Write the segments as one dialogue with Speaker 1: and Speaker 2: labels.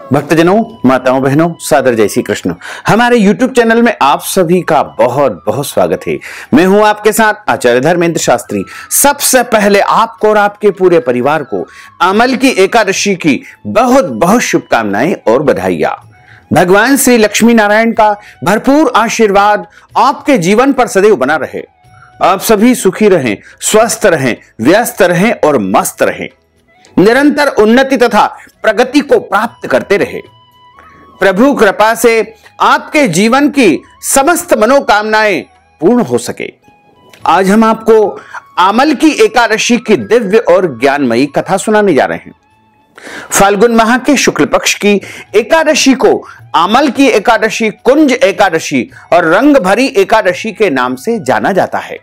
Speaker 1: भक्तजनों, माताओं, बहनों, सादर जय श्री कृष्ण। हमारे YouTube चैनल में आप सभी का बहुत बहुत स्वागत है। मैं हूं आपके साथ आचार्य धर्मेंद्र शास्त्री। सबसे पहले आपको और आपके पूरे परिवार को अमल की एकादशी की बहुत बहुत शुभकामनाएं और बधाइयां। भगवान श्री लक्ष्मी नारायण का भरपूर आशीर्वाद आपके जीवन पर सदैव बना रहे। आप सभी सुखी रहें, स्वस्थ रहें, व्यस्त रहें और मस्त रहें। निरंतर उन्नति तथा प्रगति को प्राप्त करते रहे। प्रभु कृपा से आपके जीवन की समस्त मनोकामनाएं पूर्ण हो सके। आज हम आपको अमल की एकादशी की दिव्य और ज्ञानमयी कथा सुनाने जा रहे हैं। फाल्गुन माह के शुक्ल पक्ष की एकादशी को अमल की एकादशी, कुंज एकादशी और रंग भरी एकादशी के नाम से जाना जाता है।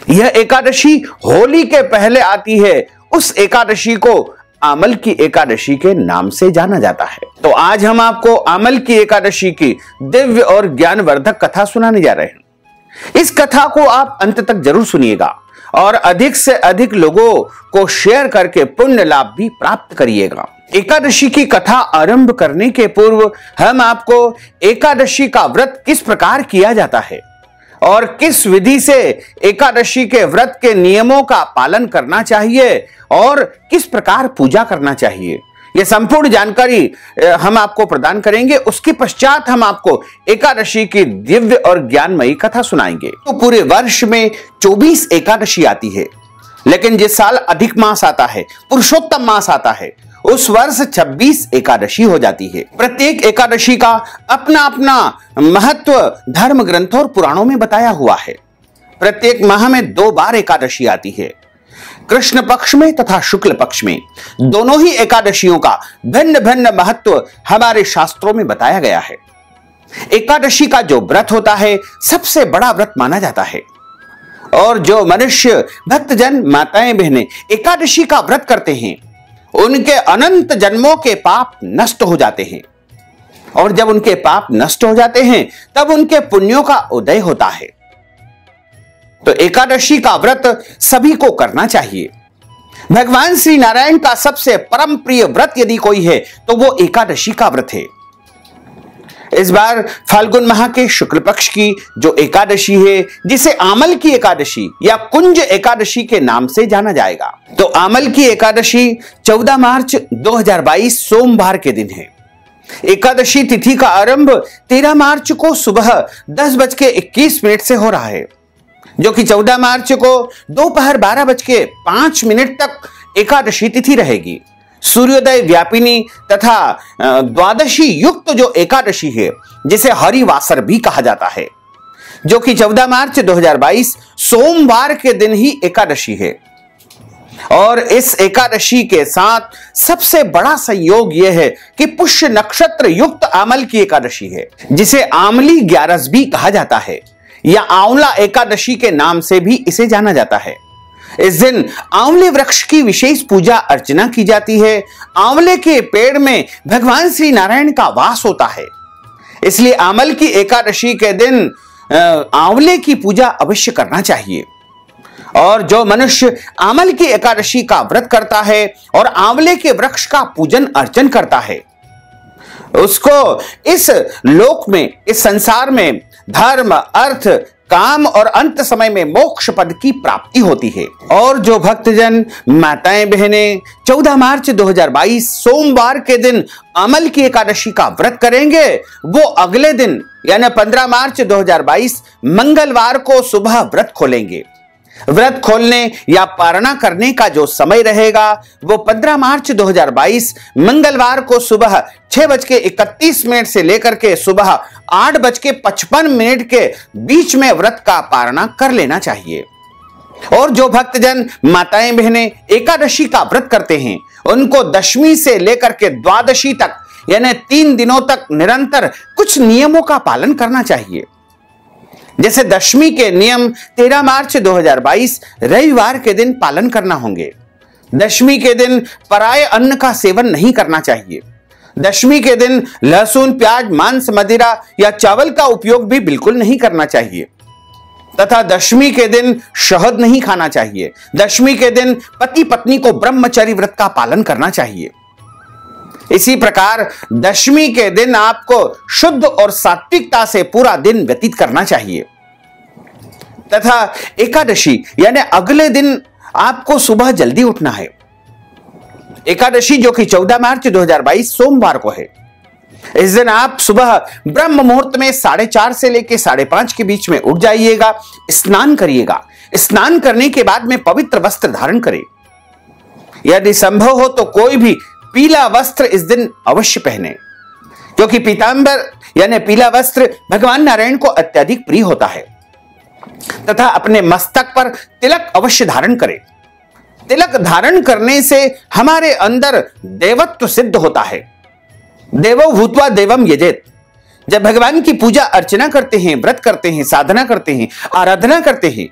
Speaker 1: यह एकादशी होली के पहले आती है। उस एकादशी को अमल की एकादशी के नाम से जाना जाता है। तो आज हम आपको अमल की एकादशी की दिव्य और ज्ञानवर्धक कथा सुनाने जा रहे हैं। इस कथा को आप अंत तक जरूर सुनिएगा और अधिक से अधिक लोगों को शेयर करके पुण्य लाभ भी प्राप्त करिएगा। एकादशी की कथा आरंभ करने के पूर्व हम आपको एकादशी का व्रत किस प्रकार किया जाता है और किस विधि से एकादशी के व्रत के नियमों का पालन करना चाहिए और किस प्रकार पूजा करना चाहिए, यह संपूर्ण जानकारी हम आपको प्रदान करेंगे। उसके पश्चात हम आपको एकादशी की दिव्य और ज्ञानमयी कथा सुनाएंगे। तो पूरे वर्ष में 24 एकादशी आती है, लेकिन जिस साल अधिक मास आता है, पुरुषोत्तम मास आता है, उस वर्ष 26 एकादशी हो जाती है। प्रत्येक एकादशी का अपना अपना महत्व धर्म ग्रंथों और पुराणों में बताया हुआ है। प्रत्येक माह में 2 बार एकादशी आती है, कृष्ण पक्ष में तथा शुक्ल पक्ष में। दोनों ही एकादशियों का भिन्न भिन्न महत्व हमारे शास्त्रों में बताया गया है। एकादशी का जो व्रत होता है सबसे बड़ा व्रत माना जाता है और जो मनुष्य भक्तजन, माताएं, बहनें एकादशी का व्रत करते हैं उनके अनंत जन्मों के पाप नष्ट हो जाते हैं और जब उनके पाप नष्ट हो जाते हैं तब उनके पुण्यों का उदय होता है। तो एकादशी का व्रत सभी को करना चाहिए। भगवान श्री नारायण का सबसे परम प्रिय व्रत यदि कोई है तो वो एकादशी का व्रत है। इस बार फाल्गुन माह के शुक्ल पक्ष की जो एकादशी है, जिसे अमल की एकादशी या कुंज एकादशी के नाम से जाना जाएगा। तो अमल की एकादशी 14 मार्च 2022 सोमवार के दिन है। एकादशी तिथि का आरंभ 13 मार्च को सुबह 10:21 से हो रहा है, जो कि 14 मार्च को दोपहर 12:05 तक एकादशी तिथि रहेगी। सूर्योदय व्यापिनी तथा द्वादशी युक्त जो एकादशी है, जिसे हरिवासर भी कहा जाता है, जो कि 14 मार्च 2022 सोमवार के दिन ही एकादशी है। और इस एकादशी के साथ सबसे बड़ा संयोग यह है कि पुष्य नक्षत्र युक्त अमल की एकादशी है, जिसे आमली 11 भी कहा जाता है या आंवला एकादशी के नाम से भी इसे जाना जाता है। इस दिन आंवले वृक्ष की विशेष पूजा अर्चना की जाती है। आंवले के पेड़ में भगवान श्री नारायण का वास होता है, इसलिए अमल की एकादशी के दिन आंवले की पूजा अवश्य करना चाहिए। और जो मनुष्य अमल की एकादशी का व्रत करता है और आंवले के वृक्ष का पूजन अर्चन करता है, उसको इस लोक में, इस संसार में धर्म, अर्थ, काम और अंत समय में मोक्ष पद की प्राप्ति होती है। और जो भक्तजन, माताएं, बहनें 14 मार्च 2022 सोमवार के दिन अमल की एकादशी का व्रत करेंगे, वो अगले दिन यानी 15 मार्च 2022 मंगलवार को सुबह व्रत खोलेंगे। व्रत खोलने या पारणा करने का जो समय रहेगा वो 15 मार्च 2022 मंगलवार को सुबह 6:31 से लेकर के सुबह 8:55 के बीच में व्रत का पारणा कर लेना चाहिए। और जो भक्तजन, माताएं, बहनें एकादशी का व्रत करते हैं उनको दशमी से लेकर के द्वादशी तक यानी 3 दिनों तक निरंतर कुछ नियमों का पालन करना चाहिए। जैसे दशमी के नियम 13 मार्च 2022 रविवार के दिन पालन करना होंगे। दशमी के दिन पराये अन्न का सेवन नहीं करना चाहिए। दशमी के दिन लहसुन, प्याज, मांस, मदिरा या चावल का उपयोग भी बिल्कुल नहीं करना चाहिए तथा दशमी के दिन शहद नहीं खाना चाहिए। दशमी के दिन पति पत्नी को ब्रह्मचर्य व्रत का पालन करना चाहिए। इसी प्रकार दशमी के दिन आपको शुद्ध और सात्विकता से पूरा दिन व्यतीत करना चाहिए तथा एकादशी यानी अगले दिन आपको सुबह जल्दी उठना है। एकादशी जो कि 14 मार्च 2022 सोमवार को है। इस दिन आप सुबह ब्रह्म मुहूर्त में 4:30 से लेकर 5:30 के बीच में उठ जाइएगा, स्नान करिएगा। स्नान करने के बाद में पवित्र वस्त्र धारण करें। यदि संभव हो तो कोई भी पीला वस्त्र इस दिन अवश्य पहने, क्योंकि पीतांबर यानी पीला वस्त्र भगवान नारायण को अत्यधिक प्रिय होता है। तथा अपने मस्तक पर तिलक अवश्य धारण करें। तिलक धारण करने से हमारे अंदर देवत्व सिद्ध होता है। देवो भूत्वा देवम यजेत। जब भगवान की पूजा अर्चना करते हैं, व्रत करते हैं, साधना करते हैं, आराधना करते हैं,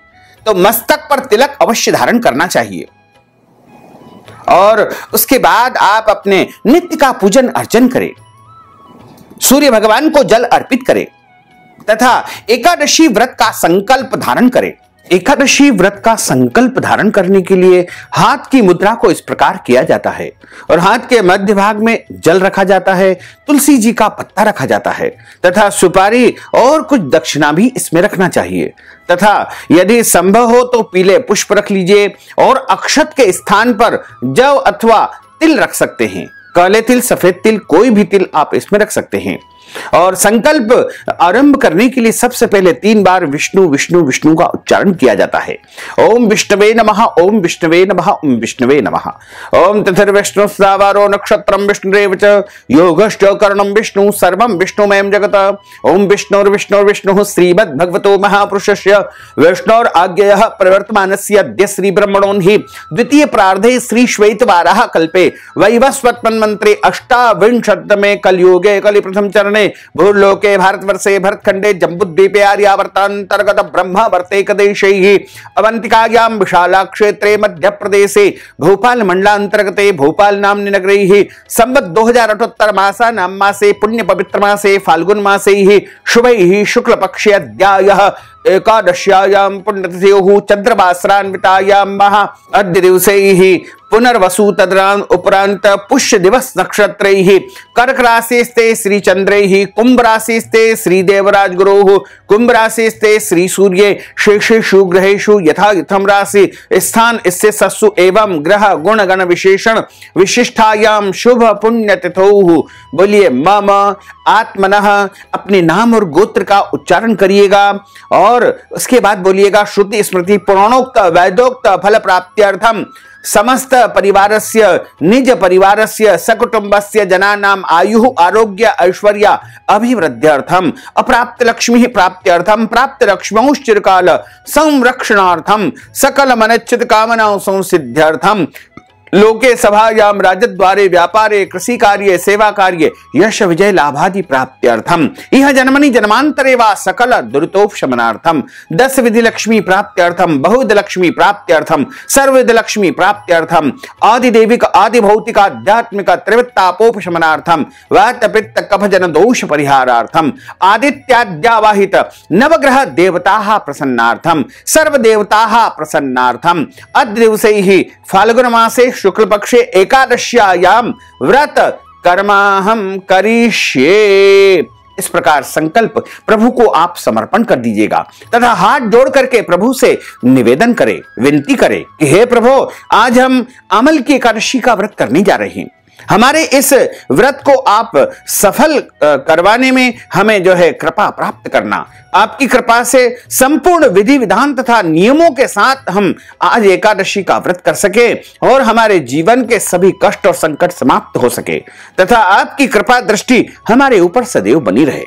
Speaker 1: तो मस्तक पर तिलक अवश्य धारण करना चाहिए। और उसके बाद आप अपने नित्य का पूजन अर्चन करें, सूर्य भगवान को जल अर्पित करें तथा एकादशी व्रत का संकल्प धारण करें। एकादशी व्रत का संकल्प धारण करने के लिए हाथ की मुद्रा को इस प्रकार किया जाता है और हाथ के मध्य भाग में जल रखा जाता है, तुलसी जी का पत्ता रखा जाता है तथा सुपारी और कुछ दक्षिणा भी इसमें रखना चाहिए। तथा यदि संभव हो तो पीले पुष्प रख लीजिए और अक्षत के स्थान पर जव अथवा तिल रख सकते हैं। काले तिल, सफेद तिल, कोई भी तिल आप इसमें रख सकते हैं। और संकल्प आरंभ करने के लिए सबसे पहले 3 बार विष्णु विष्णु विष्णु का उच्चारण किया जाता है। ओम विष्णवे नमः, ओम विष्णवे नमः, ओम विष्णवे नमः। ओम तथिर्विष्णु सावारो नक्षत्रम विष्णुरेव च योगश्च करणम विष्णु सर्वं विष्णुमयं जगत। ओम विष्णुर्विष्णुर्विष्णुः विष्णु श्रीमद् भगवतो महापुरुषस्य विष्णोर आज्ञया प्रवर्तमानस्य अद्य श्री ब्रह्मणोहि द्वितीय प्रार्धे श्री श्वेतवाराह कल्पे वैवस्वत मन्वन्तरे अष्टाविंशतमे कलयुगे कलि प्रथम चरणे भूर्लोके भारतवर्षे भरतखंडे जम्बूद्वीपे आर्यावर्तांतर्गत ब्रह्मवर्तैकदेशैः अवंतिकायां विशाला क्षेत्रे मध्य प्रदेशे भोपाल मंडलांतर्गते भोपाल नाम्नि नगरैः संवत् 2078 मासा नाम मासे पुण्य पवित्र मासे फाल्गुन मासैः शुभैः शुक्ल पक्षे अद्यायः एकादश्यायां पुण्यतिथ्योः चंद्रवासरान्वितायां महा अद्य दिवसैः पुनर्वसु तदरान उपरांत पुष्य दिवस नक्षत्रैः कर्क राशिस्ते श्री चंद्रैः कुंभ राशिस्ते श्री देवराज गुरोः कुंभ राशिस्ते श्री सूर्ये शेषेषु ग्रहेषु यथा यथम राशि स्थान इससे सस्सु एवं ग्रह गुण गण विशेषण विशिष्टायाम शुभ पुण्य तिथौः। बोलिए मम आत्मनः। अपने नाम और गोत्र का उच्चारण करिएगा और उसके बाद बोलिएगा श्रुति स्मृति पुराणोक्त वैदोक्त फल प्राप्त्यर्थम समस्त परिवारस्य निज परिवारस्य सकुटुंबस्य जनानाम आयुः आरोग्य ऐश्वर्य अभिवृद्ध्यर्थम अप्राप्त लक्ष्मी प्राप्त्यर्थम प्राप्त लक्ष्मौश्चिरकाल संरक्षणार्थम सकल मनच्चित कामनाओं संसिद्ध्यर्थम लोके सभायाम राजद्वारे व्यापारे कृषि कार्ये सेवा कार्ये यश विजय लाभादि प्राप्त्यर्थम यह जन्मनि जन्मांतरे वा सकल दुरितोपशमनार्थम 10 विधि लक्ष्मी प्राप्त्यर्थम बहुविध लक्ष्मी प्राप्त्यर्थम सर्वविध लक्ष्मी प्राप्त्यर्थम आदि देविक आदि भौतिक आध्यात्मिक त्रिवत्तापोपशमनार्थम वात पित्त कफ जन दोष परिहारार्थम आदित्याद्यावाहित नवग्रह देवताः प्रसन्नार्थम सर्व देवताः प्रसन्नार्थम अद्य दिवसैः फाल्गुन मासे शुक्ल पक्षे एकादश्यायाम व्रत कर्माहम करिष्ये। इस प्रकार संकल्प प्रभु को आप समर्पण कर दीजिएगा तथा हाथ जोड़ करके प्रभु से निवेदन करें, विनती करें कि हे प्रभु, आज हम अमल की एकादशी का व्रत करने जा रहे हैं। हमारे इस व्रत को आप सफल करवाने में हमें जो है कृपा प्राप्त करना। आपकी कृपा से संपूर्ण विधि विधान तथा नियमों के साथ हम आज एकादशी का व्रत कर सके और हमारे जीवन के सभी कष्ट और संकट समाप्त हो सके तथा आपकी कृपा दृष्टि हमारे ऊपर सदैव बनी रहे।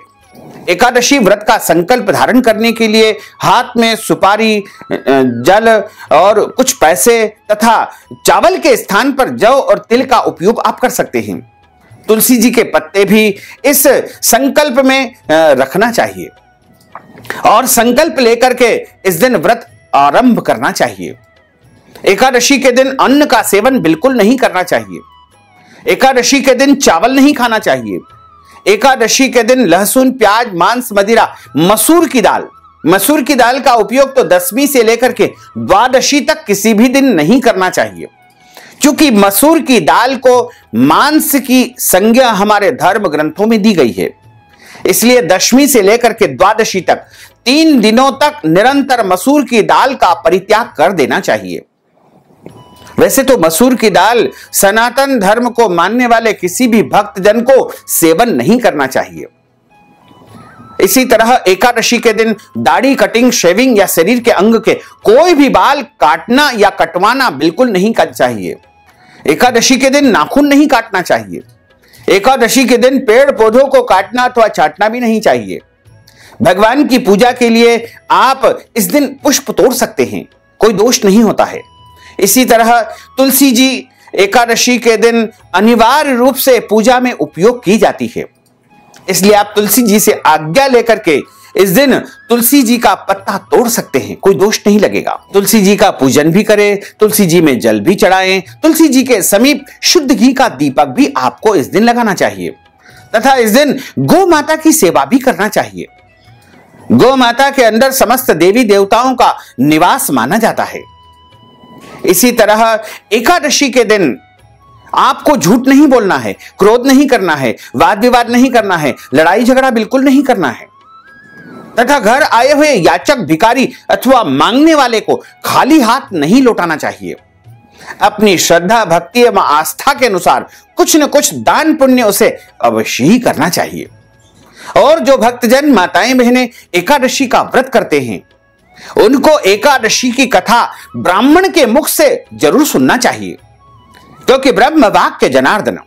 Speaker 1: एकादशी व्रत का संकल्प धारण करने के लिए हाथ में सुपारी, जल और कुछ पैसे तथा चावल के स्थान पर जौ और तिल का उपयोग आप कर सकते हैं। तुलसी जी के पत्ते भी इस संकल्प में रखना चाहिए और संकल्प लेकर के इस दिन व्रत आरंभ करना चाहिए। एकादशी के दिन अन्न का सेवन बिल्कुल नहीं करना चाहिए। एकादशी के दिन चावल नहीं खाना चाहिए। एकादशी के दिन लहसुन, प्याज, मांस, मदिरा, मसूर की दाल का उपयोग तो 10वीं से लेकर के द्वादशी तक किसी भी दिन नहीं करना चाहिए, क्योंकि मसूर की दाल को मांस की संज्ञा हमारे धर्म ग्रंथों में दी गई है, इसलिए दशमी से लेकर के द्वादशी तक 3 दिनों तक निरंतर मसूर की दाल का परित्याग कर देना चाहिए। वैसे तो मसूर की दाल सनातन धर्म को मानने वाले किसी भी भक्तजन को सेवन नहीं करना चाहिए। इसी तरह एकादशी के दिन दाढ़ी कटिंग, शेविंग या शरीर के अंग के कोई भी बाल काटना या कटवाना बिल्कुल नहीं करना चाहिए। एकादशी के दिन नाखून नहीं काटना चाहिए। एकादशी के दिन पेड़ पौधों को काटना अथवा चाटना भी नहीं चाहिए। भगवान की पूजा के लिए आप इस दिन पुष्प तोड़ सकते हैं, कोई दोष नहीं होता है। इसी तरह तुलसी जी एकादशी के दिन अनिवार्य रूप से पूजा में उपयोग की जाती है, इसलिए आप तुलसी जी से आज्ञा लेकर के इस दिन तुलसी जी का पत्ता तोड़ सकते हैं, कोई दोष नहीं लगेगा। तुलसी जी का पूजन भी करें, तुलसी जी में जल भी चढ़ाएं। तुलसी जी के समीप शुद्ध घी का दीपक भी आपको इस दिन लगाना चाहिए तथा इस दिन गौ माता की सेवा भी करना चाहिए। गौ माता के अंदर समस्त देवी देवताओं का निवास माना जाता है। इसी तरह एकादशी के दिन आपको झूठ नहीं बोलना है, क्रोध नहीं करना है, वाद विवाद नहीं करना है, लड़ाई झगड़ा बिल्कुल नहीं करना है तथा घर आए हुए याचक, भिखारी अथवा मांगने वाले को खाली हाथ नहीं लौटाना चाहिए। अपनी श्रद्धा, भक्ति एवं आस्था के अनुसार कुछ न कुछ दान पुण्य उसे अवश्य ही करना चाहिए। और जो भक्तजन, माताएं, बहनें एकादशी का व्रत करते हैं, उनको एकादशी की कथा ब्राह्मण के मुख से जरूर सुनना चाहिए, क्योंकि ब्रह्म वाक्य जनार्दन,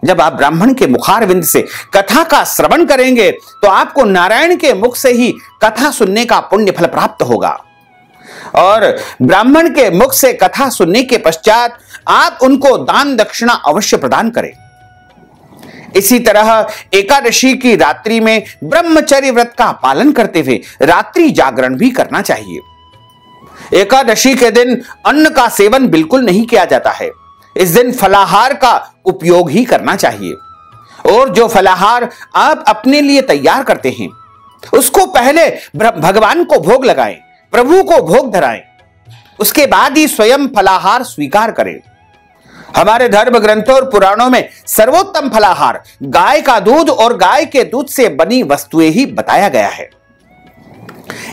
Speaker 1: जब आप ब्राह्मण के मुखारविंद से कथा का श्रवण करेंगे तो आपको नारायण के मुख से ही कथा सुनने का पुण्य फल प्राप्त होगा। और ब्राह्मण के मुख से कथा सुनने के पश्चात आप उनको दान दक्षिणा अवश्य प्रदान करें। इसी तरह एकादशी की रात्रि में ब्रह्मचर्य व्रत का पालन करते हुए रात्रि जागरण भी करना चाहिए। एकादशी के दिन अन्न का सेवन बिल्कुल नहीं किया जाता है। इस दिन फलाहार का उपयोग ही करना चाहिए और जो फलाहार आप अपने लिए तैयार करते हैं उसको पहले भगवान को भोग लगाएं, प्रभु को भोग धराएं, उसके बाद ही स्वयं फलाहार स्वीकार करें। हमारे धर्म ग्रंथों और पुराणों में सर्वोत्तम फलाहार गाय का दूध और गाय के दूध से बनी वस्तुएं ही बताया गया है।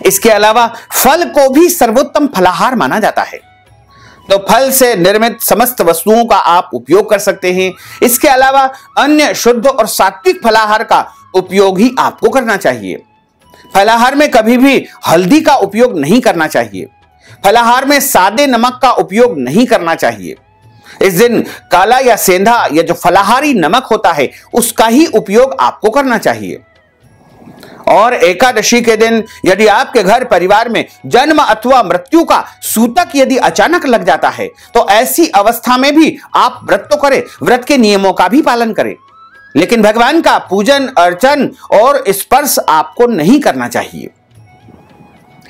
Speaker 1: इसके अलावा फल को भी सर्वोत्तम फलाहार माना जाता है, तो फल से निर्मित समस्त वस्तुओं का आप उपयोग कर सकते हैं। इसके अलावा अन्य शुद्ध और सात्विक फलाहार का उपयोग ही आपको करना चाहिए। फलाहार में कभी भी हल्दी का उपयोग नहीं करना चाहिए। फलाहार में सादे नमक का उपयोग नहीं करना चाहिए। इस दिन काला या सेंधा या जो फलाहारी नमक होता है उसका ही उपयोग आपको करना चाहिए। और एकादशी के दिन यदि आपके घर परिवार में जन्म अथवा मृत्यु का सूतक यदि अचानक लग जाता है तो ऐसी अवस्था में भी आप व्रत तो करें, व्रत के नियमों का भी पालन करें, लेकिन भगवान का पूजन अर्चन और स्पर्श आपको नहीं करना चाहिए।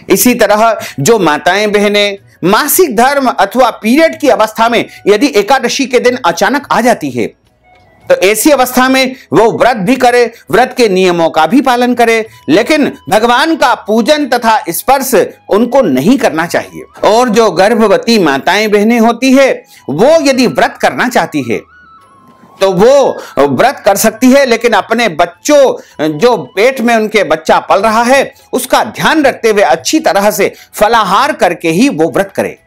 Speaker 1: इसी तरह जो माताएं बहनें मासिक धर्म अथवा पीरियड की अवस्था में यदि एकादशी के दिन अचानक आ जाती है तो ऐसी अवस्था में वो व्रत भी करे, व्रत के नियमों का भी पालन करे, लेकिन भगवान का पूजन तथा स्पर्श उनको नहीं करना चाहिए। और जो गर्भवती माताएं बहनें होती है वो यदि व्रत करना चाहती है तो वो व्रत कर सकती है, लेकिन अपने बच्चों जो पेट में उनके बच्चा पल रहा है उसका ध्यान रखते हुए अच्छी तरह से फलाहार करके ही वो व्रत करे।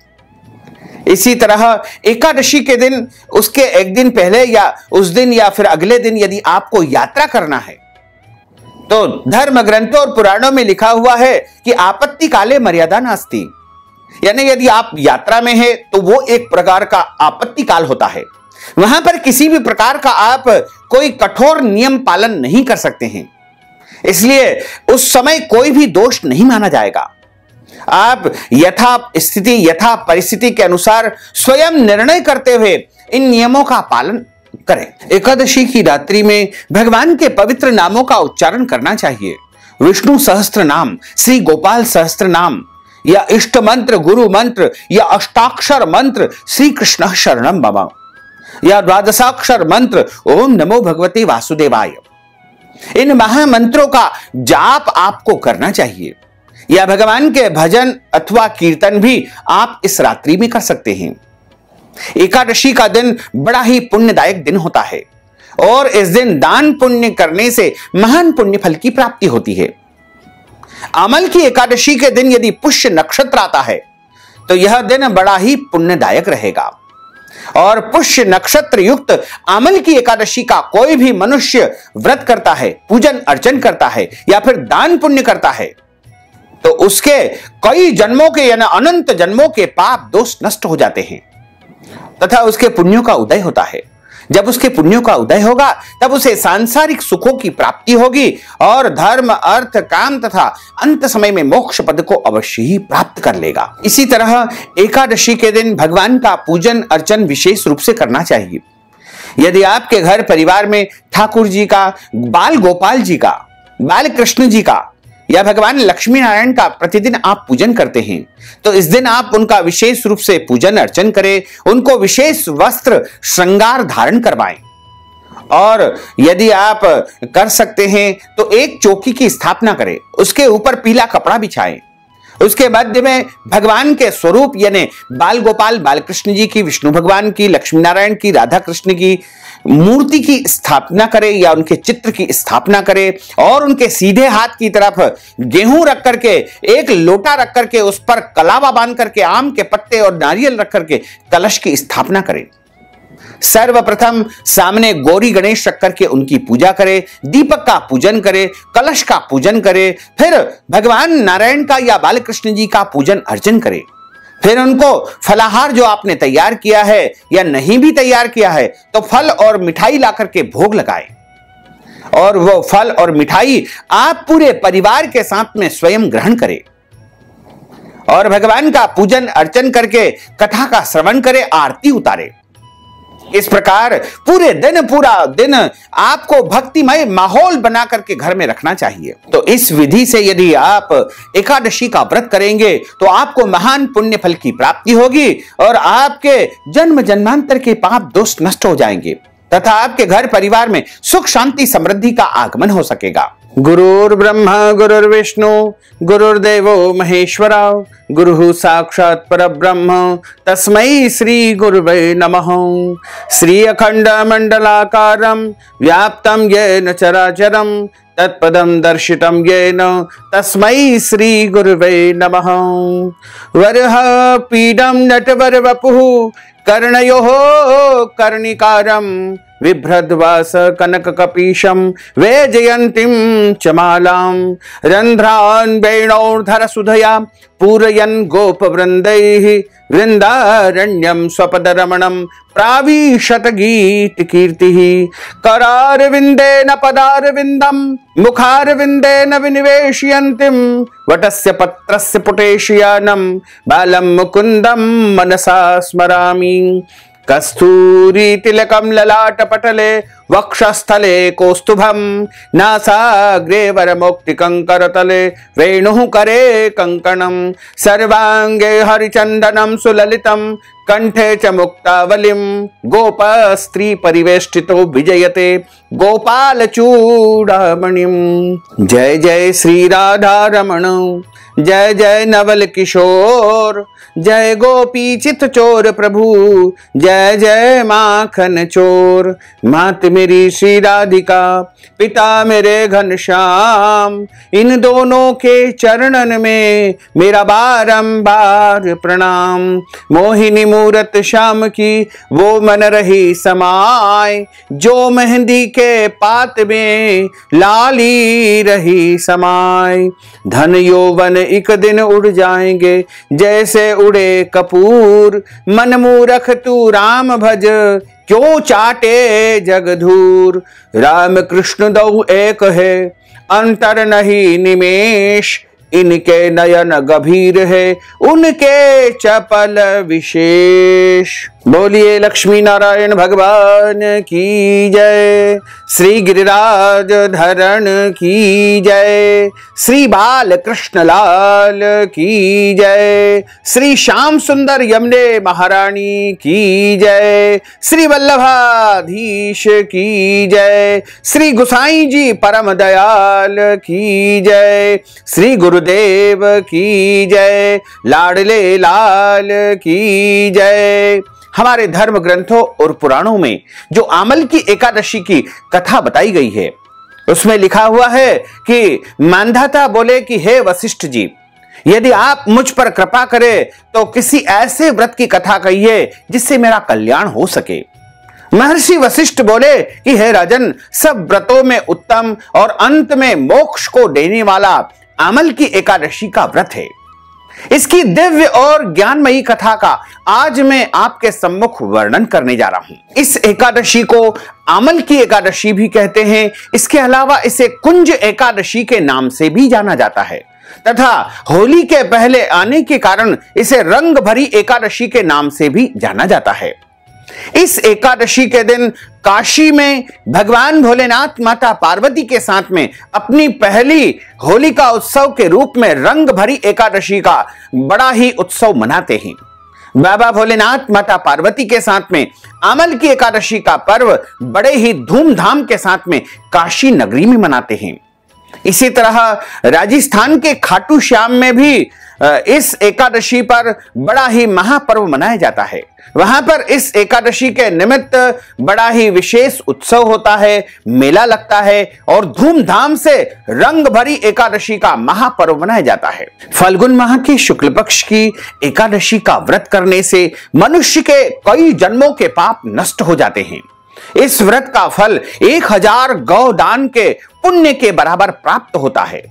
Speaker 1: इसी तरह एकादशी के दिन उसके एक दिन पहले या उस दिन या फिर अगले दिन यदि आपको यात्रा करना है तो धर्म ग्रंथों और पुराणों में लिखा हुआ है कि आपत्ति काले मर्यादा नास्ति, यानी यदि आप यात्रा में हैं तो वो एक प्रकार का आपत्ति काल होता है। वहां पर किसी भी प्रकार का आप कोई कठोर नियम पालन नहीं कर सकते हैं, इसलिए उस समय कोई भी दोष नहीं माना जाएगा। आप यथा स्थिति यथा परिस्थिति के अनुसार स्वयं निर्णय करते हुए इन नियमों का पालन करें। एकादशी की रात्रि में भगवान के पवित्र नामों का उच्चारण करना चाहिए। विष्णु सहस्त्र नाम, श्री गोपाल सहस्त्र नाम या इष्ट मंत्र, गुरु मंत्र या अष्टाक्षर मंत्र श्री कृष्ण शरणम मम या द्वादशाक्षर मंत्र ओम नमो भगवते वासुदेवाय, इन महामंत्रों का जाप आपको करना चाहिए। या भगवान के भजन अथवा कीर्तन भी आप इस रात्रि में कर सकते हैं। एकादशी का दिन बड़ा ही पुण्यदायक दिन होता है और इस दिन दान पुण्य करने से महान पुण्य फल की प्राप्ति होती है। अमल की एकादशी के दिन यदि पुष्य नक्षत्र आता है तो यह दिन बड़ा ही पुण्यदायक रहेगा और पुष्य नक्षत्र युक्त अमल की एकादशी का कोई भी मनुष्य व्रत करता है, पूजन अर्चन करता है या फिर दान पुण्य करता है तो उसके कई जन्मों के यानी अनंत जन्मों के पाप दोष नष्ट हो जाते हैं तथा उसके पुण्यों का उदय होता है। जब उसके पुण्यों का उदय होगा तब उसे सांसारिक सुखों की प्राप्ति होगी और धर्म, अर्थ, काम तथा अंत समय में मोक्ष पद को अवश्य ही प्राप्त कर लेगा। इसी तरह एकादशी के दिन भगवान का पूजन अर्चन विशेष रूप से करना चाहिए। यदि आपके घर परिवार में ठाकुर जी का, बाल गोपाल जी का, बाल कृष्ण जी का या भगवान लक्ष्मी नारायण का प्रतिदिन आप पूजन करते हैं तो इस दिन आप उनका विशेष रूप से पूजन अर्चन करें, उनको विशेष वस्त्र श्रृंगार धारण करवाएं और यदि आप कर सकते हैं तो एक चौकी की स्थापना करें, उसके ऊपर पीला कपड़ा बिछाएं, उसके मध्य में भगवान के स्वरूप यानी बाल गोपाल, बाल कृष्ण जी की, विष्णु भगवान की, लक्ष्मी नारायण की, राधा कृष्ण की मूर्ति की स्थापना करें या उनके चित्र की स्थापना करें और उनके सीधे हाथ की तरफ गेहूं रख करके, एक लोटा रख करके उस पर कलावा बांध करके आम के पत्ते और नारियल रख करके कलश की स्थापना करें। सर्वप्रथम सामने गौरी गणेश रख करके उनकी पूजा करें, दीपक का पूजन करें, कलश का पूजन करें, फिर भगवान नारायण का या बालकृष्ण जी का पूजन अर्चन करें। फिर उनको फलाहार जो आपने तैयार किया है या नहीं भी तैयार किया है तो फल और मिठाई ला करके भोग लगाएं और वो फल और मिठाई आप पूरे परिवार के साथ में स्वयं ग्रहण करें और भगवान का पूजन अर्चन करके कथा का श्रवण करें, आरती उतारें। इस प्रकार पूरा दिन आपको भक्तिमय माहौल बना करके घर में रखना चाहिए। तो इस विधि से यदि आप एकादशी का व्रत करेंगे तो आपको महान पुण्य फल की प्राप्ति होगी और आपके जन्म जन्मांतर के पाप दोष नष्ट हो जाएंगे तथा आपके घर परिवार में सुख शांति समृद्धि का आगमन हो सकेगा। गुरुर्ब्रह्मा गुरुर्विष्णु गुरुर्देवो महेश्वरा गुरुः साक्षात् परब्रह्म तस्मै श्री गुरुवे नमः। श्री अखंड मंडलाकारं व्याप्तं येन चराचरं तत्पदं दर्शितं येन तस्मै श्री गुरुवे नमः। वरः पीडं नटवर वपुः कर्णयोः कर्णिकारं बिभ्रद्वास कनक कपीशम वैजयंतीं च मालां रंध्रान् वेणोर्धर सुधया पूरयन् गोपवृन्दैः वृन्दारण्यं स्वपदरमणं प्राविशत गीत कीर्तिः। करारविन्देन पदारविन्दं मुखारविन्देन विनिवेशयन्तीं वटस्य पत्रस्य पुटेशयानं बालं मुकुन्दं मनसा स्मरामि। कस्तूरी तिलकं ललाटपटले वक्षस्थले कौस्तुभं नासाग्रे वरमौक्तिकं करतले वेणुः करे कंकणं सर्वांगे हरिचन्दनं सुललितं कंठे च मुक्तावलिं गोपस्त्री परिवेष्टितो विजयते गोपाल चूड़ामणिं। जय जय श्री राधा रमण, जय जय नवल किशोर, जय गोपी चित चोर प्रभु, जय जय माखन चोर। मात मेरी श्री राधिका, पिता मेरे घनश्याम, इन दोनों के चरणन में मेरा बारंबार प्रणाम। मोहिनी मूरत श्याम की वो मन रही समाय, जो मेहंदी के पात में लाली रही समाय। धन यौवन एक दिन उड़ जाएंगे जैसे उड़े कपूर, मन मूरख तू राम भज क्यों चाटे जगधूर। राम कृष्ण दो एक है अंतर नहीं निमेष, इनके नयन गंभीर है उनके चपल विशेष। बोलिए लक्ष्मी नारायण भगवान की जय, श्री गिरिराज धरण की जय, श्री बाल कृष्ण लाल की जय, श्री श्याम सुंदर यमुने महारानी की जय, श्री वल्लभाधीश की जय, श्री गुसाई जी परम दयाल की जय, श्री गुरुदेव की जय, लाडले लाल की जय। हमारे धर्म ग्रंथों और पुराणों में जो आमल की एकादशी की कथा बताई गई है उसमें लिखा हुआ है कि मांधाता बोले कि हे वशिष्ठ जी, यदि आप मुझ पर कृपा करें तो किसी ऐसे व्रत की कथा कहिए जिससे मेरा कल्याण हो सके। महर्षि वशिष्ठ बोले कि हे राजन, सब व्रतों में उत्तम और अंत में मोक्ष को देने वाला आमल की एकादशी का व्रत है। इसकी दिव्य और ज्ञानमयी कथा का आज मैं आपके सम्मुख वर्णन करने जा रहा हूं। इस एकादशी को आमल की एकादशी भी कहते हैं। इसके अलावा इसे कुंज एकादशी के नाम से भी जाना जाता है तथा होली के पहले आने के कारण इसे रंग भरी एकादशी के नाम से भी जाना जाता है। इस एकादशी के दिन काशी में भगवान भोलेनाथ माता पार्वती के साथ में अपनी पहली होलिका उत्सव के रूप में रंग भरी एकादशी का बड़ा ही उत्सव मनाते हैं। बाबा भोलेनाथ माता पार्वती के साथ में आमल की एकादशी का पर्व बड़े ही धूमधाम के साथ में काशी नगरी में मनाते हैं। इसी तरह राजस्थान के खाटू श्याम में भी इस एकादशी पर बड़ा ही महापर्व मनाया जाता है। वहां पर इस एकादशी के निमित्त बड़ा ही विशेष उत्सव होता है, मेला लगता है और धूमधाम से रंग भरी एकादशी का महापर्व मनाया जाता है। फाल्गुन माह की शुक्ल पक्ष की एकादशी का व्रत करने से मनुष्य के कई जन्मों के पाप नष्ट हो जाते हैं। इस व्रत का फल 1000 गौदान के पुण्य के बराबर प्राप्त होता है।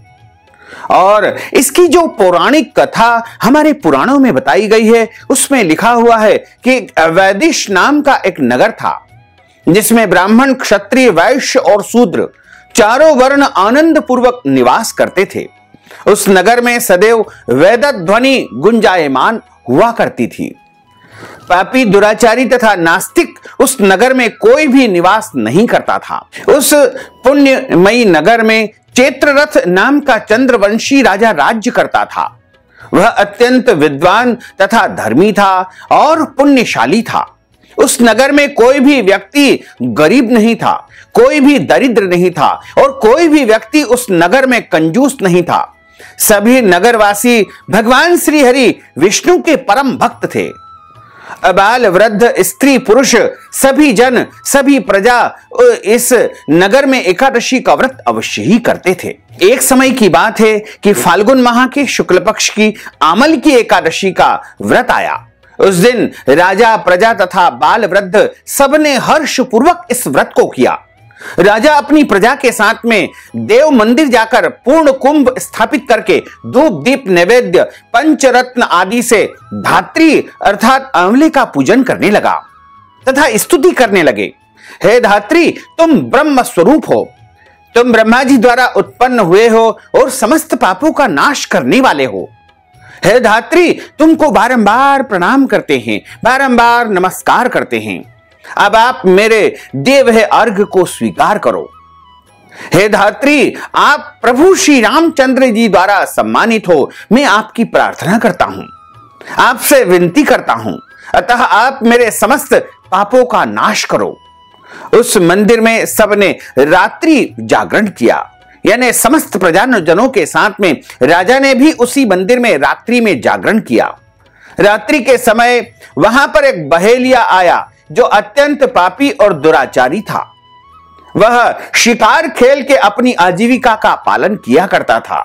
Speaker 1: और इसकी जो पौराणिक कथा हमारे पुराणों में बताई गई है उसमें लिखा हुआ है कि वैदिश नाम का एक नगर था जिसमें ब्राह्मण, क्षत्रिय, वैश्य और शूद्र चारों वर्ण आनंद पूर्वक निवास करते थे। उस नगर में सदैव वेद ध्वनि गुंजायमान हुआ करती थी। पापी, दुराचारी तथा नास्तिक उस नगर में कोई भी निवास नहीं करता था। उस पुण्यमयी नगर में चैत्ररथ नाम का चंद्रवंशी राजा राज्य करता था। वह अत्यंत विद्वान तथा धर्मी था और पुण्यशाली था। उस नगर में कोई भी व्यक्ति गरीब नहीं था, कोई भी दरिद्र नहीं था और कोई भी व्यक्ति उस नगर में कंजूस नहीं था। सभी नगरवासी भगवान श्री हरि विष्णु के परम भक्त थे। अबाल, वृद्ध, स्त्री, पुरुष सभी जन, सभी प्रजा इस नगर में एकादशी का व्रत अवश्य ही करते थे। एक समय की बात है कि फाल्गुन माह के शुक्ल पक्ष की आमल की एकादशी का व्रत आया। उस दिन राजा, प्रजा तथा बाल, वृद्ध सबने हर्ष पूर्वक इस व्रत को किया। राजा अपनी प्रजा के साथ में देव मंदिर जाकर पूर्ण कुंभ स्थापित करके धूप, दीप, नैवेद्य, पंचरत्न आदि से धात्री अर्थात आंवले का पूजन करने लगा तथा स्तुति करने लगे। हे धात्री, तुम ब्रह्म स्वरूप हो, तुम ब्रह्मा जी द्वारा उत्पन्न हुए हो और समस्त पापों का नाश करने वाले हो। हे धात्री, तुमको बारंबार प्रणाम करते हैं, बारंबार नमस्कार करते हैं। अब आप मेरे दिए हुए अर्घ को स्वीकार करो। हे धात्री, आप प्रभु श्री रामचंद्र जी द्वारा सम्मानित हो। मैं आपकी प्रार्थना करता हूं, आपसे विनती करता हूं, अतः आप मेरे समस्त पापों का नाश करो। उस मंदिर में सबने रात्रि जागरण किया, यानी समस्त प्रजाजनों के साथ में राजा ने भी उसी मंदिर में रात्रि में जागरण किया। रात्रि के समय वहां पर एक बहेलिया आया जो अत्यंत पापी और दुराचारी था। वह शिकार खेल के अपनी आजीविका का पालन किया करता था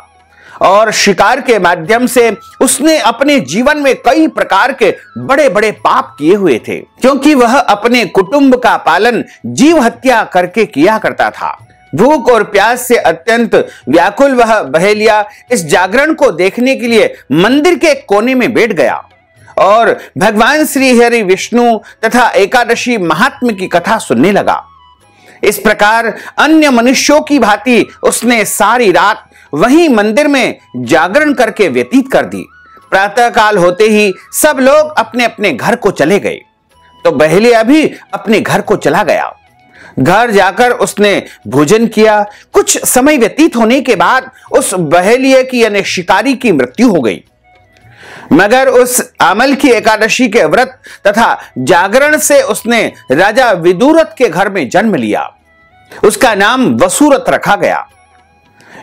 Speaker 1: और शिकार के माध्यम से उसने अपने जीवन में कई प्रकार के बड़े बड़े पाप किए हुए थे, क्योंकि वह अपने कुटुंब का पालन जीव हत्या करके किया करता था। भूख और प्यास से अत्यंत व्याकुल वह बहेलिया इस जागरण को देखने के लिए मंदिर के कोने में बैठ गया और भगवान श्री हरि विष्णु तथा एकादशी महात्म्य की कथा सुनने लगा। इस प्रकार अन्य मनुष्यों की भांति उसने सारी रात वहीं मंदिर में जागरण करके व्यतीत कर दी। प्रातः काल होते ही सब लोग अपने अपने घर को चले गए तो बहेलिया भी अपने घर को चला गया। घर जाकर उसने भोजन किया। कुछ समय व्यतीत होने के बाद उस बहेलिये की यानी शिकारी की मृत्यु हो गई। मगर उस आमल की एकादशी के व्रत तथा जागरण से उसने राजा विदुरथ के घर में जन्म लिया। उसका नाम वसुरथ रखा गया।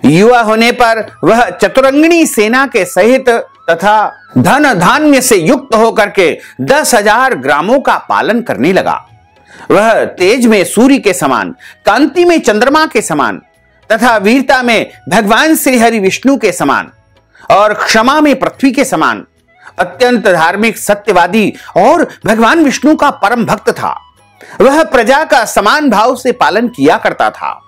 Speaker 1: युवा होने पर वह चतुरंगिणी सेना के सहित तथा धन धान्य से युक्त होकर के 10,000 ग्रामों का पालन करने लगा। वह तेज में सूर्य के समान, कांति में चंद्रमा के समान तथा वीरता में भगवान श्री हरि विष्णु के समान और क्षमा में पृथ्वी के समान अत्यंत धार्मिक, सत्यवादी और भगवान विष्णु का परम भक्त था। वह प्रजा का समान भाव से पालन किया करता था।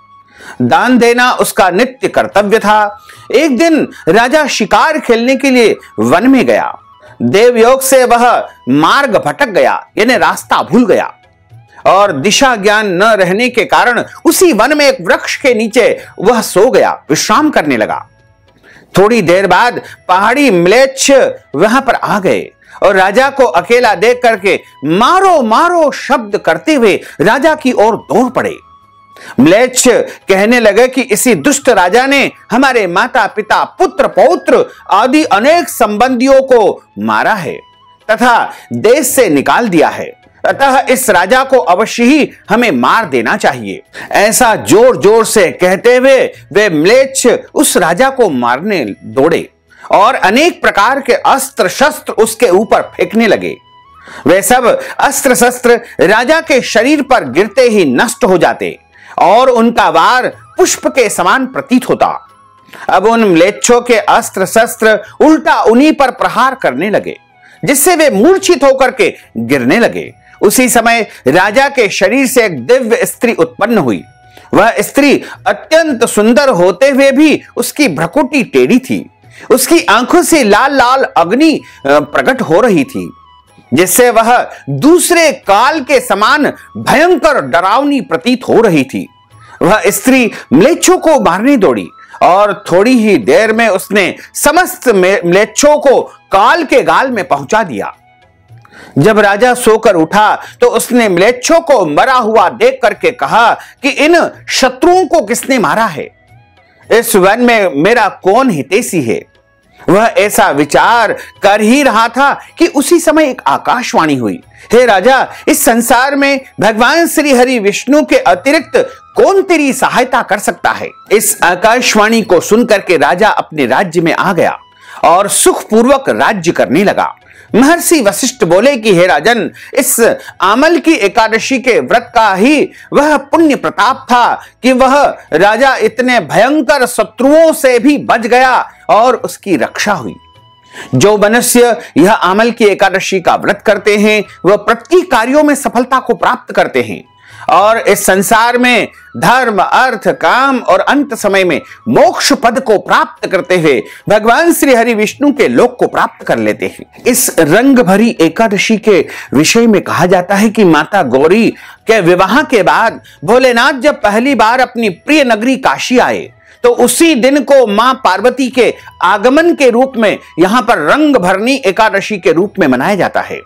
Speaker 1: दान देना उसका नित्य कर्तव्य था। एक दिन राजा शिकार खेलने के लिए वन में गया। देवयोग से वह मार्ग भटक गया, यानी रास्ता भूल गया और दिशा ज्ञान न रहने के कारण उसी वन में एक वृक्ष के नीचे वह सो गया, विश्राम करने लगा। थोड़ी देर बाद पहाड़ी म्लेच्छ वहां पर आ गए और राजा को अकेला देख करके मारो मारो शब्द करते हुए राजा की ओर दौड़ पड़े। म्लेच्छ कहने लगे कि इसी दुष्ट राजा ने हमारे माता पिता, पुत्र पौत्र आदि अनेक संबंधियों को मारा है तथा देश से निकाल दिया है, अतः इस राजा को अवश्य ही हमें मार देना चाहिए। ऐसा जोर जोर से कहते हुए वे म्लेच्छ उस राजा को मारने दौड़े और अनेक प्रकार के अस्त्र शस्त्र उसके ऊपर फेंकने लगे। वे सब अस्त्र शस्त्र राजा के शरीर पर गिरते ही नष्ट हो जाते और उनका वार पुष्प के समान प्रतीत होता। अब उन म्लेच्छों के अस्त्र शस्त्र उल्टा उन्हीं पर प्रहार करने लगे, जिससे वे मूर्छित होकर के गिरने लगे। उसी समय राजा के शरीर से एक दिव्य स्त्री उत्पन्न हुई। वह स्त्री अत्यंत सुंदर होते हुए भी उसकी भ्रुकुटी टेढ़ी थी। उसकी आंखों से लाल लाल अग्नि प्रकट हो रही थी, जिससे वह दूसरे काल के समान भयंकर डरावनी प्रतीत हो रही थी। वह स्त्री म्लेच्छों को मारने दौड़ी और थोड़ी ही देर में उसने समस्त म्लेच्छों को काल के गाल में पहुंचा दिया। जब राजा सोकर उठा तो उसने म्लेच्छों को मरा हुआ देख करके कहा कि इन शत्रुओं को किसने मारा है? इस वन में मेरा कौन हितैषी है? वह ऐसा विचार कर ही रहा था कि उसी समय एक आकाशवाणी हुई। हे राजा, इस संसार में भगवान श्री हरि विष्णु के अतिरिक्त कौन तेरी सहायता कर सकता है? इस आकाशवाणी को सुनकर के राजा अपने राज्य में आ गया और सुखपूर्वक राज्य करने लगा। महर्षि वशिष्ठ बोले कि हे राजन, इस आमल की एकादशी के व्रत का ही वह पुण्य प्रताप था कि वह राजा इतने भयंकर शत्रुओं से भी बच गया और उसकी रक्षा हुई। जो मनुष्य यह आमल की एकादशी का व्रत करते हैं वह प्रत्येक कार्यों में सफलता को प्राप्त करते हैं और इस संसार में धर्म, अर्थ, काम और अंत समय में मोक्ष पद को प्राप्त करते हुए भगवान श्री हरि विष्णु के लोक को प्राप्त कर लेते हैं। इस रंग भरी एकादशी के विषय में कहा जाता है कि माता गौरी के विवाह के बाद भोलेनाथ जब पहली बार अपनी प्रिय नगरी काशी आए तो उसी दिन को मां पार्वती के आगमन के रूप में यहां पर रंग भरनी एकादशी के रूप में मनाया जाता है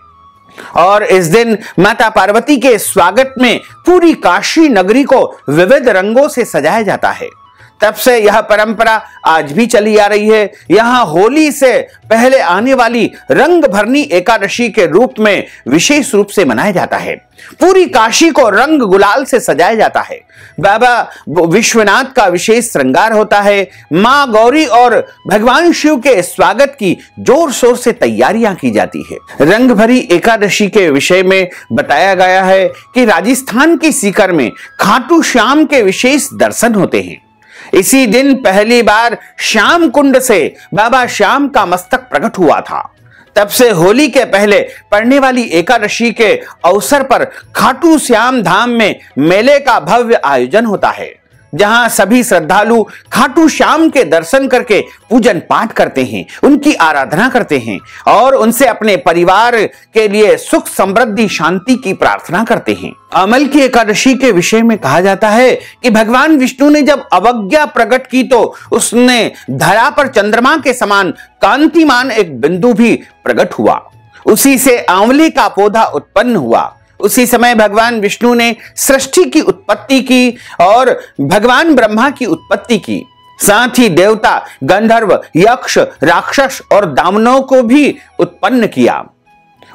Speaker 1: और इस दिन माता पार्वती के स्वागत में पूरी काशी नगरी को विविध रंगों से सजाया जाता है। तब से यह परंपरा आज भी चली आ रही है। यहां होली से पहले आने वाली रंग भरनी एकादशी के रूप में विशेष रूप से मनाया जाता है। पूरी काशी को रंग गुलाल से सजाया जाता है। बाबा विश्वनाथ का विशेष श्रृंगार होता है। मां गौरी और भगवान शिव के स्वागत की जोर शोर से तैयारियां की जाती है। रंग भरी एकादशी के विषय में बताया गया है कि राजस्थान की सीकर में खाटू श्याम के विशेष दर्शन होते हैं। इसी दिन पहली बार श्याम कुंड से बाबा श्याम का मस्तक प्रकट हुआ था। तब से होली के पहले पड़ने वाली एकादशी के अवसर पर खाटू श्याम धाम में मेले का भव्य आयोजन होता है, जहां सभी श्रद्धालु खाटू श्याम के दर्शन करके पूजन पाठ करते हैं, उनकी आराधना करते हैं और उनसे अपने परिवार के लिए सुख, समृद्धि, शांति की प्रार्थना करते हैं। अमल की एकादशी के विषय में कहा जाता है कि भगवान विष्णु ने जब अवज्ञा प्रकट की तो उसने धरा पर चंद्रमा के समान कांतिमान एक बिंदु भी प्रकट हुआ। उसी से आंवले का पौधा उत्पन्न हुआ। उसी समय भगवान विष्णु ने सृष्टि की उत्पत्ति की और भगवान ब्रह्मा की उत्पत्ति की। साथ ही देवता, गंधर्व, यक्ष, राक्षस और दानवों को भी उत्पन्न किया।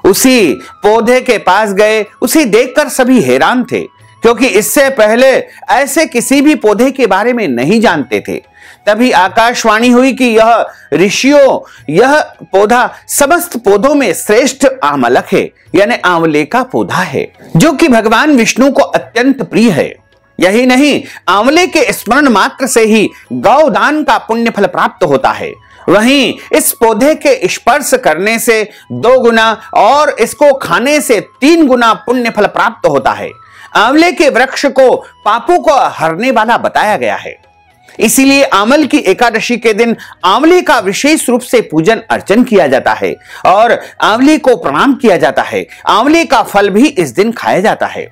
Speaker 1: उसी पौधे के पास गए, उसे देखकर सभी हैरान थे। क्योंकि इससे पहले ऐसे किसी भी पौधे के बारे में नहीं जानते थे। तभी आकाशवाणी हुई कि यह ऋषियों, यह पौधा समस्त पौधों में श्रेष्ठ आमलक है, यानी आंवले का पौधा है, जो कि भगवान विष्णु को अत्यंत प्रिय है। यही नहीं, आंवले के स्मरण मात्र से ही गौदान का पुण्य फल प्राप्त होता है। वहीं इस पौधे के स्पर्श करने से 2 गुना और इसको खाने से 3 गुना पुण्य फल प्राप्त होता है। आंवले के वृक्ष को पापों को हरने वाला बताया गया है। इसीलिए आंवल की एकादशी के दिन आंवले का विशेष रूप से पूजन अर्चन किया जाता है और आंवले को प्रणाम किया जाता है। आंवले का फल भी इस दिन खाया जाता है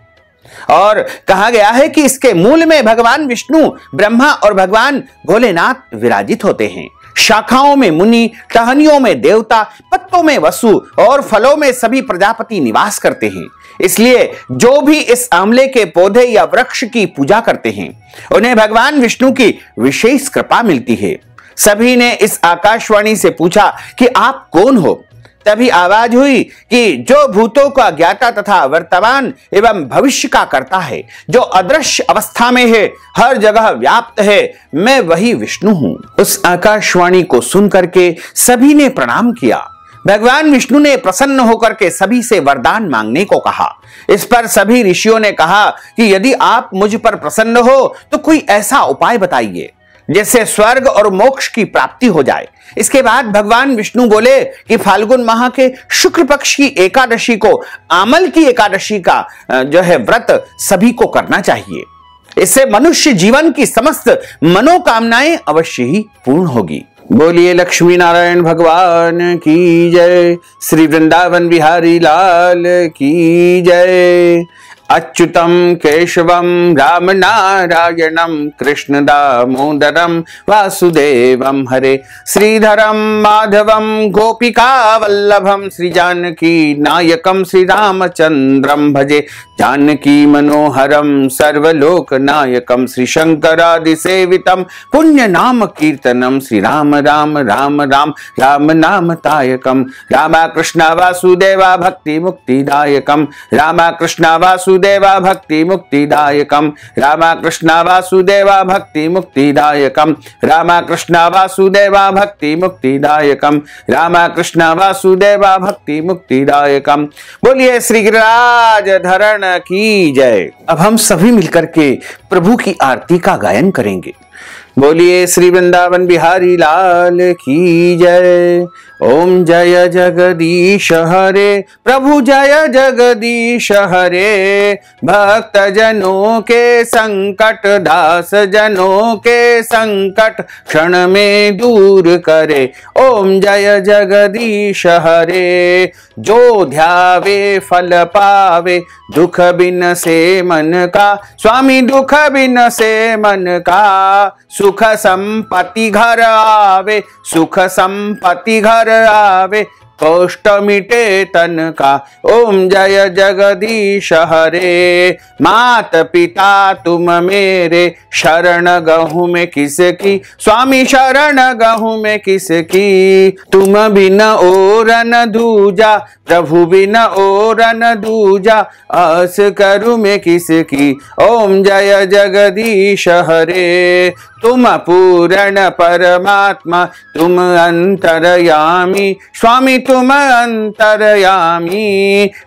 Speaker 1: और कहा गया है कि इसके मूल में भगवान विष्णु, ब्रह्मा और भगवान भोलेनाथ विराजित होते हैं। शाखाओं में मुनि, टहनियों में देवता, पत्तों में वसु और फलों में सभी प्रजापति निवास करते हैं। इसलिए जो भी इस आंवले के पौधे या वृक्ष की पूजा करते हैं, उन्हें भगवान विष्णु की विशेष कृपा मिलती है। सभी ने इस आकाशवाणी से पूछा कि आप कौन हो? तभी आवाज हुई कि जो भूतों का ज्ञाता तथा वर्तमान एवं भविष्य का करता है, जो अदृश्य अवस्था में है, हर जगह व्याप्त है, मैं वही विष्णु हूं। उस आकाशवाणी को सुन करके सभी ने प्रणाम किया। भगवान विष्णु ने प्रसन्न होकर के सभी से वरदान मांगने को कहा। इस पर सभी ऋषियों ने कहा कि यदि आप मुझ पर प्रसन्न हो तो कोई ऐसा उपाय बताइए जिससे स्वर्ग और मोक्ष की प्राप्ति हो जाए। इसके बाद भगवान विष्णु बोले कि फाल्गुन माह के शुक्ल पक्ष की एकादशी को आमल की एकादशी का जो है व्रत सभी को करना चाहिए। इससे मनुष्य जीवन की समस्त मनोकामनाएं अवश्य ही पूर्ण होगी। बोलिए लक्ष्मी नारायण भगवान की जय, श्री वृंदावन बिहारी लाल की जय। अच्युतम केशवम राम नारायणम कृष्ण दामोदरम वासुदेवम हरे, श्रीधरम माधवम गोपिका वल्लभम, श्री जानकी नायकम श्री रामचंद्रम भजे, जानकी मनोहरम सर्वलोक नायकम, श्री शंकरादि सेवितम पुण्य नाम कीर्तनम, श्री राम राम राम राम राम नाम तायकम, रामा कृष्णा वासुदेवा भक्ति मुक्तिदायकम, रामा कृष्णा वासुदेवा भक्ति मुक्तिदायकम, रामा कृष्णा वासुदेवा भक्ति मुक्तिदायकम, रामा कृष्णा वासुदेवा भक्ति मुक्तिदायकम, रामा कृष्णा वासुदेवा भक्ति मुक्तिदायकम। बोलिए श्री गिरिराज धरण की जय। अब हम सभी मिलकर के प्रभु की आरती का गायन करेंगे। बोलिए श्री वृंदावन बिहारी लाल की जय। ओम जय जगदीश हरे, प्रभु जय जगदीश हरे, भक्त जनों के संकट, दास जनों के संकट क्षण में दूर करे। ओम जय जगदीश हरे, जो ध्यावे फल पावे, दुख बिन से मन का, स्वामी दुख बिन से मन का, सुख संपत्ति घर आवे, सुख संपत्ति घर आवे, कष्ट मिटे तन का। ओम जय जगदीश हरे, मात पिता तुम मेरे, शरण गहूं में किसकी, स्वामी शरण गहूं में किसकी, तुम बिन और न दूजा, प्रभु बिन और न दूजा, आस करूं मैं किसकी। ओम जय जगदीश हरे, तुम पूर्ण परमात्मा, तुम अंतरयामी, स्वामी तुम अंतरयामी,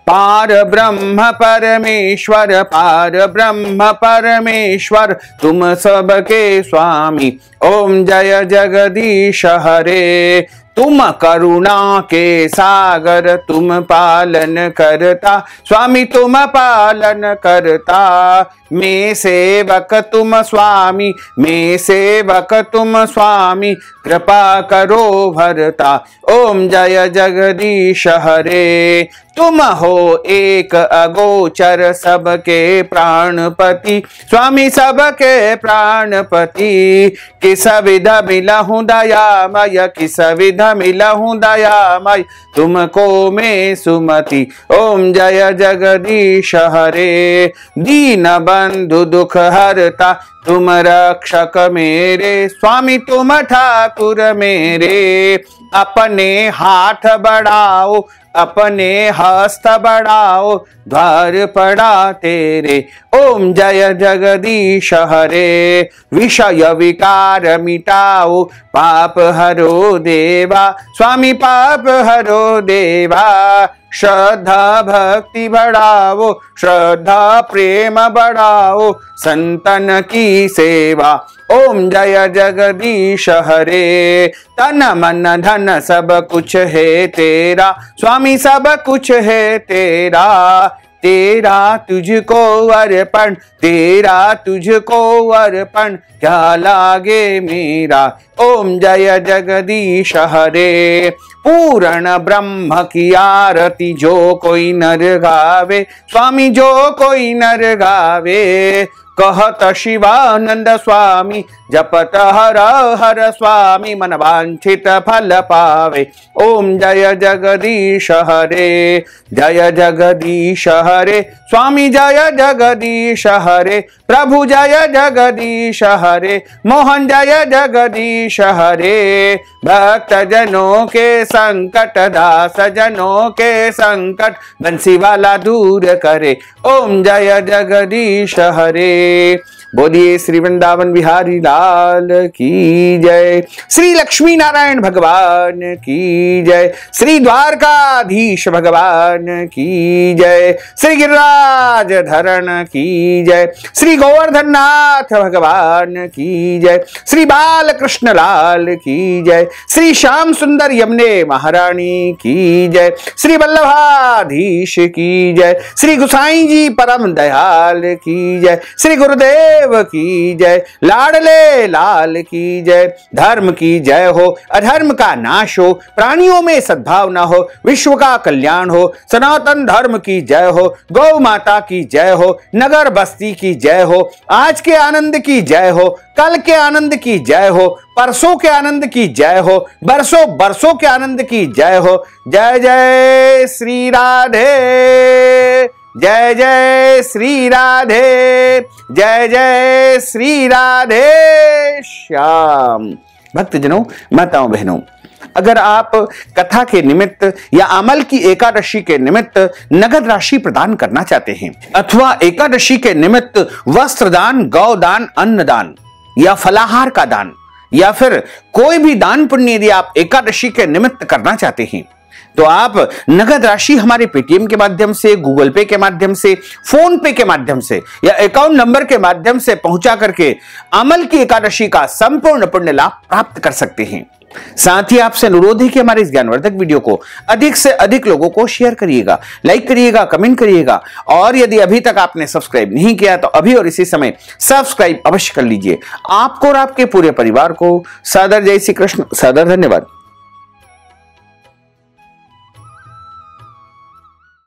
Speaker 1: पार ब्रह्म परमेश्वर, पार ब्रह्म परमेश्वर, तुम सबके स्वामी। ओम जय जगदीश हरे, तुम करुणा के सागर, तुम पालन करता, स्वामी तुम पालन करता, मैं सेवक तुम स्वामी, मैं सेवक तुम स्वामी, कृपा करो भरता। ओम जय जगदीश हरे, तुम हो एक अगोचर, सबके प्राणपति, स्वामी सबके प्राणपति, किस विध मिलहूं दयामय, किस विध मिलहूं दयामय, तुमको मैं सुमति। ओम जय जगदीश हरे, दीन बंधु दुख हरता, तुम रक्षक मेरे, स्वामी तुम ठाकुर मेरे, अपने हाथ बढ़ाओ, अपने हस्त बढ़ाओ द्वार पड़ा तेरे। ओम जय जगदीश हरे, विषय विकार मिटाओ पाप हरो देवा। स्वामी पाप हरो देवा। श्रद्धा भक्ति बढ़ाओ, श्रद्धा प्रेम बढ़ाओ, संतन की सेवा। ओम जय जगदीश हरे, तन मन धन सब कुछ है तेरा। स्वामी सब कुछ है तेरा, तेरा तुझको अर्पण, तेरा तुझको अर्पण, क्या लागे मेरा। ओम जय जगदीश हरे, पूर्ण ब्रह्म की आरती जो कोई नर गावे। स्वामी जो कोई नर गावे, कहत शिवानंद स्वामी, जपत हर हर स्वामी, मन वांछित फल पावे। ओम जय जगदीश हरे, जय जगदीश हरे। स्वामी जय जगदीश हरे, प्रभु जय जगदीश हरे, मोहन जय जगदीश हरे। भक्त जनों के संकट, दास जनों के संकट, बंसी वाला दूर करे। ओम जय जगदीश हरे। बोलिए श्री वृंदावन बिहारी लाल की जय, श्री लक्ष्मी नारायण भगवान की जय, श्री द्वारकाधीश भगवान की जय, श्री गिरिराज धरण की जय, श्री गोवर्धन नाथ भगवान की जय, श्री बालकृष्ण लाल की जय, श्री श्याम सुंदर यमुने महारानी की जय, श्री वल्लभाधीश की जय, श्री गुसाई जी परम दयाल की जय, श्री गुरुदेव की जय, लाडले लाल की जय। धर्म की जय हो, अधर्म का नाश हो, प्राणियों में सद्भावना हो, विश्व का कल्याण हो। सनातन धर्म की जय हो, गौ माता की जय हो, नगर बस्ती की जय हो, आज के आनंद की जय हो, कल के आनंद की जय हो, परसों के आनंद की जय हो, बरसों बरसों के आनंद की जय हो। जय जय श्री राधे, जय जय श्री राधे, जय जय श्री राधे श्याम। भक्तजनों, माताओं बहनों, अगर आप कथा के निमित्त या अमल की एकादशी के निमित्त नगद राशि प्रदान करना चाहते हैं, अथवा एकादशी के निमित्त वस्त्र दान, गौ दान, अन्न दान या फलाहार का दान, या फिर कोई भी दान पुण्य यदि आप एकादशी के निमित्त करना चाहते हैं, तो आप नगद राशि हमारे पेटीएम के माध्यम से, गूगल पे के माध्यम से, फोन पे के माध्यम से या अकाउंट नंबर के माध्यम से पहुंचा करके अमल की एकादशी का संपूर्ण पुण्य लाभ प्राप्त कर सकते हैं। साथ ही आपसे अनुरोध है कि हमारे इस ज्ञानवर्धक वीडियो को अधिक से अधिक लोगों को शेयर करिएगा, लाइक करिएगा, कमेंट करिएगा, और यदि अभी तक आपने सब्सक्राइब नहीं किया तो अभी और इसी समय सब्सक्राइब अवश्य कर लीजिए। आपको और आपके पूरे परिवार को सादर जय श्री कृष्ण, सादर धन्यवाद।